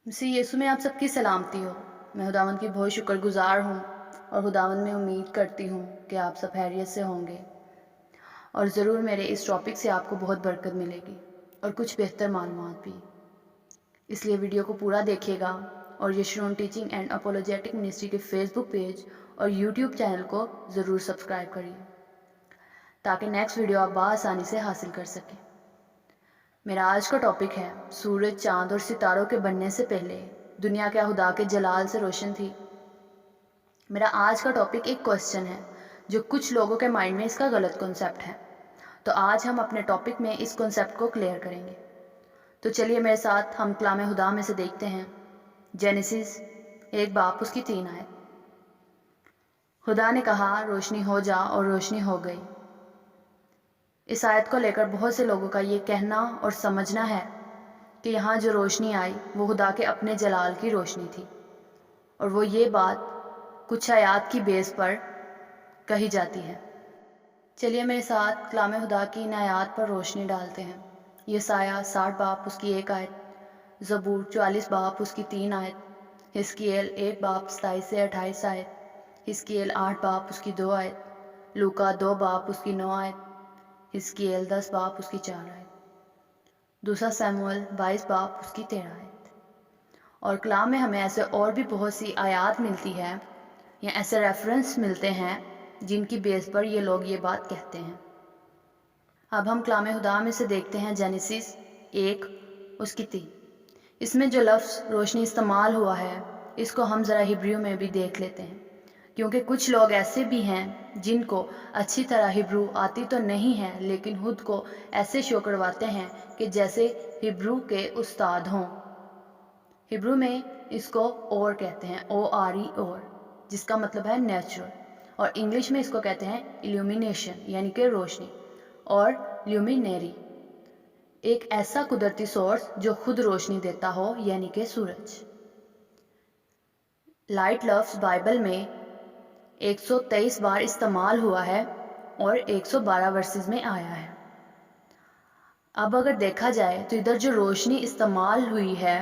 مسیح یسوع میں آپ سب کی سلامتی ہو۔ میں خداوند کی بہت شکر گزار ہوں اور خداوند میں امید کرتی ہوں کہ آپ سب خیریت سے ہوں گے، اور ضرور میرے اس ٹاپک سے آپ کو بہت برکت ملے گی اور کچھ بہتر معلومات بھی۔ اس لیے ویڈیو کو پورا دیکھیے گا اور یشرون ٹیچنگ اینڈ اپولوجیٹک منسٹری کے فیس بک پیج اور یوٹیوب چینل کو ضرور سبسکرائب کریے تاکہ نیکسٹ ویڈیو آپ بآسانی سے حاصل کر سکیں۔ میرا آج کا ٹاپک ہے سورج، چاند اور ستاروں کے بننے سے پہلے دنیا کیا خدا کے جلال سے روشن تھی؟ میرا آج کا ٹاپک ایک کوسچن ہے جو کچھ لوگوں کے مائنڈ میں اس کا غلط کنسیپٹ ہے، تو آج ہم اپنے ٹاپک میں اس کنسیپٹ کو کلیئر کریں گے۔ تو چلیے میرے ساتھ ہم کلام خدا میں سے دیکھتے ہیں جینیسس 1 اس کی 3 آیت۔ خدا نے کہا روشنی ہو جا اور روشنی ہو گئی۔ اس آیت کو لے کر بہت سے لوگوں کا یہ کہنا اور سمجھنا ہے کہ یہاں جو روشنی آئی وہ خدا کے اپنے جلال کی روشنی تھی، اور وہ یہ بات کچھ آیات کی بیس پر کہی جاتی ہے۔ چلیے میرے ساتھ کلام خدا کی ان آیات پر روشنی ڈالتے ہیں۔ یسایہ 60 اس کی 1 آیت، زبور 44 اس کی 3 آیت، حزقییل 1 27 سے 28 آیت، حزقییل 8 اس کی 2 آیت، لوکا 2 اس کی 9 آیت، حزقییل 10 اس کی 4 آیت، دوسرا سیموئیل 22 اس کی 13 آیت۔ اور کلام میں ہمیں ایسے اور بھی بہت سی آیات ملتی ہے یا ایسے ریفرنس ملتے ہیں جن کی بیس پر یہ لوگ یہ بات کہتے ہیں۔ اب ہم کلام خدا میں سے دیکھتے ہیں جینیسس 1 اس کی 3۔ اس میں جو لفظ روشنی استعمال ہوا ہے اس کو ہم ذرا ہبریو میں بھی دیکھ لیتے ہیں، کیونکہ کچھ لوگ ایسے بھی ہیں جن کو اچھی طرح ہبرو آتی تو نہیں ہے لیکن خود کو ایسے شو کرواتے ہیں کہ جیسے ہبرو کے استاد ہوں۔ ہبرو میں اس کو اور کہتے ہیں ORE، اور جس کا مطلب ہے نیچرل، اور انگلش میں اس کو کہتے ہیں ایلومینیشن یعنی کہ روشنی، اور لیومینری ایک ایسا قدرتی سورس جو خود روشنی دیتا ہو یعنی کہ سورج۔ لائٹ لفظ بائبل میں 123 بار استعمال ہوا ہے اور 112 ورسز میں آیا ہے۔ اب اگر دیکھا جائے تو ادھر جو روشنی استعمال ہوئی ہے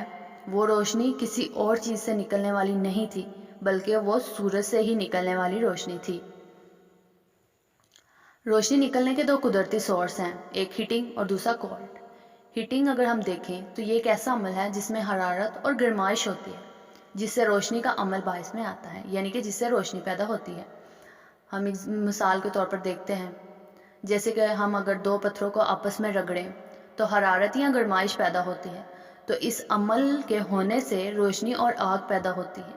وہ روشنی کسی اور چیز سے نکلنے والی نہیں تھی، بلکہ وہ سورج سے ہی نکلنے والی روشنی تھی۔ روشنی نکلنے کے 2 قدرتی سورس ہیں، ایک ہیٹنگ اور دوسرا کولڈ۔ ہیٹنگ اگر ہم دیکھیں تو یہ ایک ایسا عمل ہے جس میں حرارت اور گرمائش ہوتی ہے جس سے روشنی کا عمل باعث میں آتا ہے، یعنی کہ جس سے روشنی پیدا ہوتی ہے۔ ہم ایک مثال کے طور پر دیکھتے ہیں، جیسے کہ ہم اگر 2 پتھروں کو آپس میں رگڑیں تو حرارت یا گرمائش پیدا ہوتی ہے، تو اس عمل کے ہونے سے روشنی اور آگ پیدا ہوتی ہے۔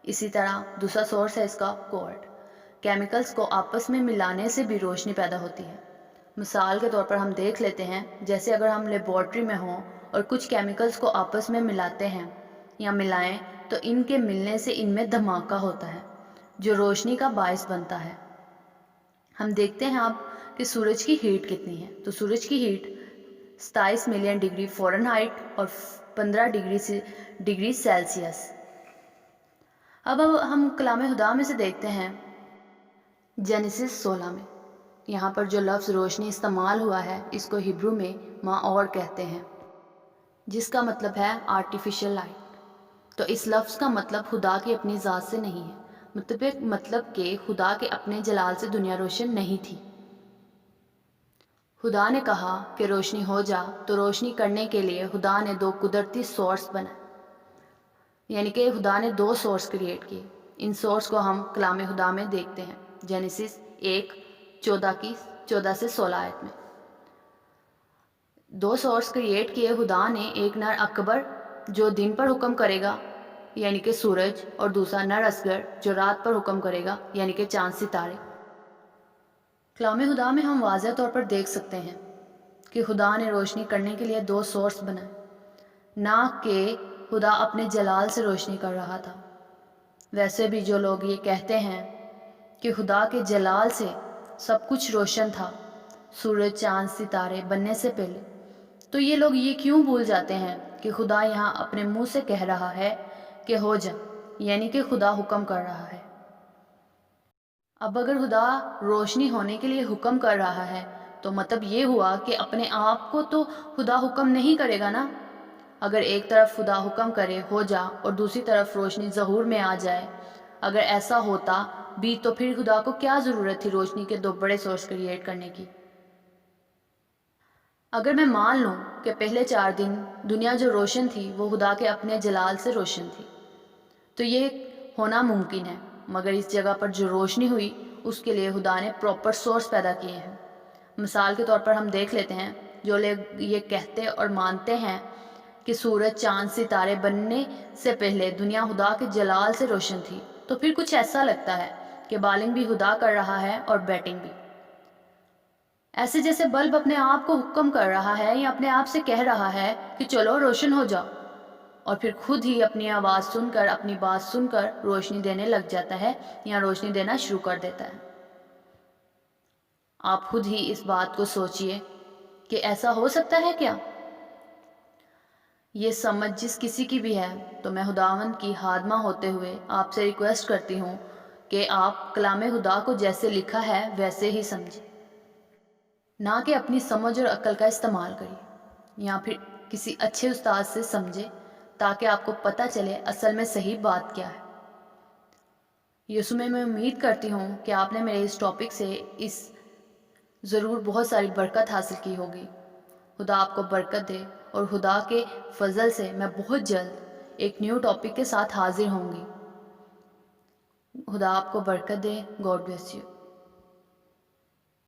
اسی طرح دوسرا سورس ہے اس کا کولڈ۔ کیمیکلز کو آپس میں ملانے سے بھی روشنی پیدا ہوتی ہے۔ مثال کے طور پر ہم دیکھ لیتے ہیں، جیسے اگر ہم لیبارٹری میں ہوں اور کچھ کیمیکلز کو آپس میں ملاتے ہیں یا ملائیں تو ان کے ملنے سے ان میں دھماکہ ہوتا ہے جو روشنی کا باعث بنتا ہے۔ ہم دیکھتے ہیں اب کہ سورج کی ہیٹ کتنی ہے، تو سورج کی ہیٹ 27 ملین ڈگری فارنہائٹ اور 15 ڈگری سیلسیس۔ اب ہم کلام خدا میں سے دیکھتے ہیں جینیسس 16 میں۔ یہاں پر جو لفظ روشنی استعمال ہوا ہے اس کو ہبرو میں اور کہتے ہیں، جس کا مطلب ہے آرٹیفیشل لائٹ۔ تو اس لفظ کا مطلب خدا کی اپنی ذات سے نہیں ہے، مطلب کہ خدا کے اپنے جلال سے دنیا روشن نہیں تھی۔ خدا نے کہا کہ روشنی ہو جا، تو روشنی کرنے کے لیے خدا نے 2 قدرتی سورس بنائے، یعنی کہ خدا نے 2 سورس کریٹ کیے۔ ان سورس کو ہم کلام خدا میں دیکھتے ہیں جینیسس 1 14 سے 16 آیت میں۔ 2 سورس کریٹ کیے خدا نے، ایک نر اکبر جو دن پر حکم کرے گا یعنی کہ سورج، اور دوسرا نر اصغر جو رات پر حکم کرے گا یعنی کہ چاند ستارے۔ کلام خدا میں ہم واضح طور پر دیکھ سکتے ہیں کہ خدا نے روشنی کرنے کے لیے 2 سورس بنائے، نہ کہ خدا اپنے جلال سے روشنی کر رہا تھا۔ ویسے بھی جو لوگ یہ کہتے ہیں کہ خدا کے جلال سے سب کچھ روشن تھا سورج، چاند، ستارے بننے سے پہلے، تو یہ لوگ یہ کیوں بھول جاتے ہیں کہ خدا یہاں اپنے منہ سے کہہ رہا ہے کہ ہو جا، یعنی کہ خدا حکم کر رہا ہے۔ اب اگر خدا روشنی ہونے کے لیے حکم کر رہا ہے تو مطلب یہ ہوا کہ اپنے آپ کو تو خدا حکم نہیں کرے گا نا، اگر ایک طرف خدا حکم کرے ہو جا اور دوسری طرف روشنی ظہور میں آ جائے، اگر ایسا ہوتا بھی تو پھر خدا کو کیا ضرورت تھی روشنی کے دو بڑے سورس کریٹ کرنے کی؟ اگر میں مان لوں کہ پہلے 4 دن دنیا جو روشن تھی وہ خدا کے اپنے جلال سے روشن تھی، تو یہ ہونا ممکن ہے، مگر اس جگہ پر جو روشنی ہوئی اس کے لیے خدا نے پراپر سورس پیدا کیے ہیں۔ مثال کے طور پر ہم دیکھ لیتے ہیں، جو لوگ یہ کہتے اور مانتے ہیں کہ سورج، چاند، ستارے بننے سے پہلے دنیا خدا کے جلال سے روشن تھی، تو پھر کچھ ایسا لگتا ہے کہ بالنگ بھی خدا کر رہا ہے اور بیٹنگ بھی، ایسے جیسے بلب اپنے آپ کو حکم کر رہا ہے یا اپنے آپ سے کہہ رہا ہے کہ چلو روشن ہو جاؤ، اور پھر خود ہی اپنی آواز سن کر، اپنی بات سن کر روشنی دینے لگ جاتا ہے یا روشنی دینا شروع کر دیتا ہے۔ آپ خود ہی اس بات کو سوچئے کہ ایسا ہو سکتا ہے کیا؟ یہ سمجھ جس کسی کی بھی ہے تو میں خداوند کی خادمہ ہوتے ہوئے آپ سے ریکویسٹ کرتی ہوں کہ آپ کلام خدا کو جیسے لکھا ہے ویسے ہی سمجھیں، نہ کہ اپنی سمجھ اور عقل کا استعمال کریے یا پھر کسی اچھے استاد سے سمجھے تاکہ آپ کو پتہ چلے اصل میں صحیح بات کیا ہے۔ یسوع میں امید کرتی ہوں کہ آپ نے میرے اس ٹاپک سے ضرور بہت ساری برکت حاصل کی ہوگی۔ خدا آپ کو برکت دے، اور خدا کے فضل سے میں بہت جلد ایک نیو ٹاپک کے ساتھ حاضر ہوں گی۔ خدا آپ کو برکت دے۔ God bless you.